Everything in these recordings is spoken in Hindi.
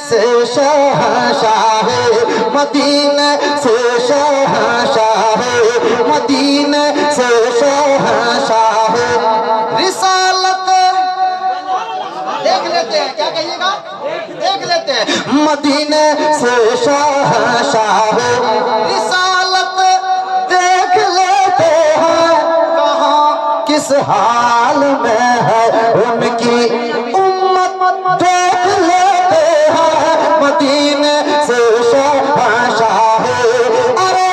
से शहंशाह मदीने से शहंशाह मदीने से शहंशाह रिसालत देख लेते हैं। क्या कहिएगा? देख लेते हैं। मदीने से शहंशाह रिसालत देख लेते हैं। कहाँ किस हाल में है उनकी उम्मत देख लेते हैं। मदीने से शहंशाह अरे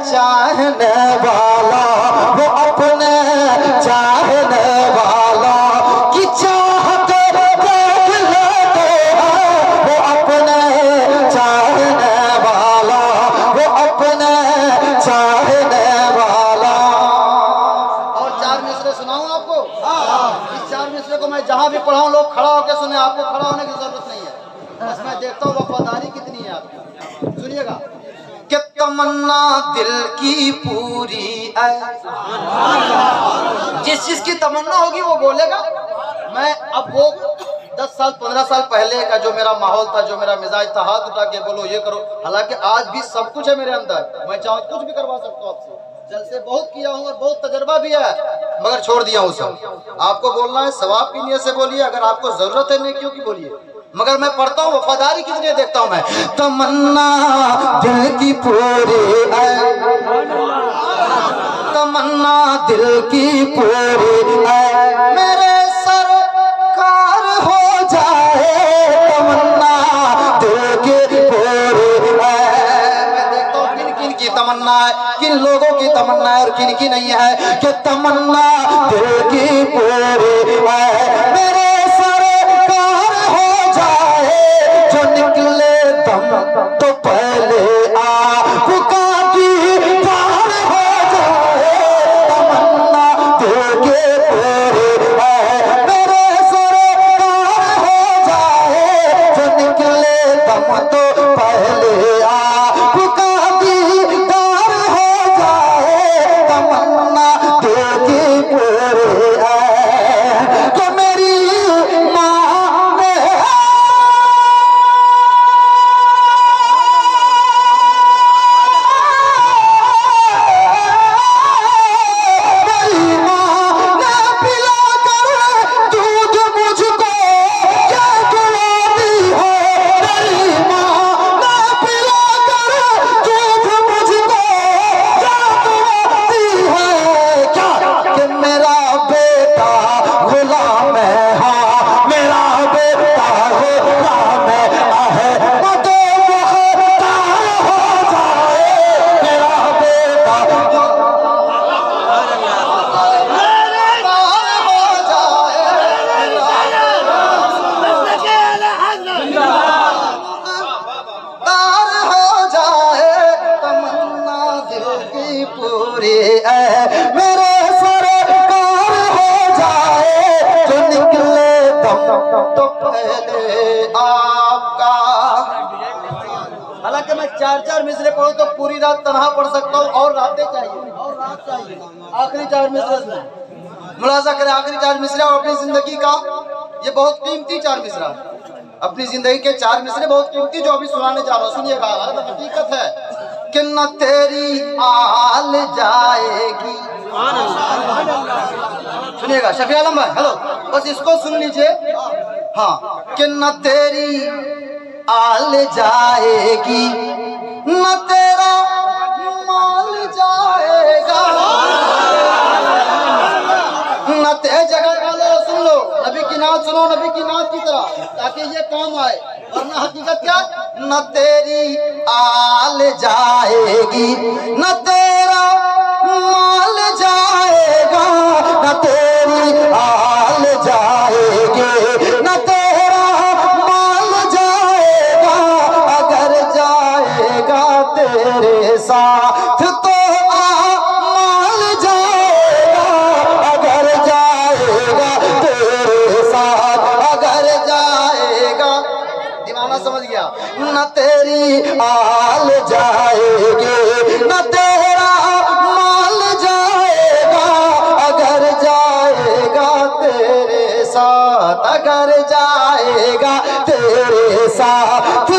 चाहने वाला वो अपने चाहने वाला की चाहत देख लेते हैं। वो अपने चाहने वाला वो अपने चाहने वाला। और चार मिसरे सुनाऊं आपको? इस चार मिसरे को मैं जहां भी पढ़ाऊं लोग खड़ा होकर सुने। आपको खड़ा होने की जरूरत नहीं है। बस मैं देखता हूँ वफादारी कितनी है आपकी। सुनिएगा कि तमन्ना दिल की पूरी है। जिस चीज की तमन्ना होगी वो बोलेगा। मैं अब वो 10 साल 15 साल पहले का जो मेरा माहौल था, जो मेरा मिजाज था, हाथ उठा के बोलो ये करो। हालांकि आज भी सब कुछ है मेरे अंदर। मैं चाहूँ कुछ भी करवा सकता हूँ आपसे। जल से बहुत किया हूँ और बहुत तजर्बा भी है, मगर छोड़ दिया हूँ सब। आपको बोलना है सवाब की नियत से बोलिए। अगर आपको जरूरत है नेकियों की बोलिए। मगर मैं पढ़ता हूँ वफादारी कितनी देखता हूँ मैं। तमन्ना दिल की पूरी है। तमन्ना दिल की पूरी है। मेरे सरकार हो जाए तमन्ना दिल की पूरी है। मैं देखता हूँ किन किन की तमन्ना है, किन लोगों की तमन्ना है और किन की नहीं है। कि तमन्ना दिल की पूरी है। मेरे जो निकले दम तो पहले आपका दीदार हो जाए। तमन्ना दिल के पूरी है। मेरे सरकार हो जाए। जो निकले दम तो पहले आपका दीदार हो जाए। तमन्ना दिल की पूरी है। तो मेरी मेरे सरकार हो जाए। जो निकले दम तो पहले आपका। हालांकि मैं 4-4 मिसरे पढ़ूं तो पूरी रात तनहा पढ़ सकता हूँ। और रातें चाहिए, और रात चाहिए। आखिरी 4 मिसरे में मुलाजा करें। आखिरी 4 मिसरा अपनी जिंदगी का ये बहुत कीमती 4 मिसरा। अपनी जिंदगी के 4 मिसरे बहुत कीमती जो अभी सुनाने जा रहा हूँ। सुनिएगा, हकीकत है कि न तेरी आल जाएगी। सुनिएगा शफी आलम भाई, हेलो, बस इसको सुन लीजिए। हाँ, कि न तेरी आल जाएगी न तेरा माल जाएगा। न तेज जगह वालों सुन लो, नबी की नात सुनो, नबी की नात की तरह, ताकि ये काम आए। वरना हकीकत क्या? न तेरी आल जाएगी न तेरा माल जाएगा। न तेरी आल जाएगी न तेरा माल जाएगा। अगर जाएगा तेरे साथ तो न तेरी आल जाएगी न तेरा माल जाएगा, अगर जाएगा तेरे साथ, अगर जाएगा तेरे साथ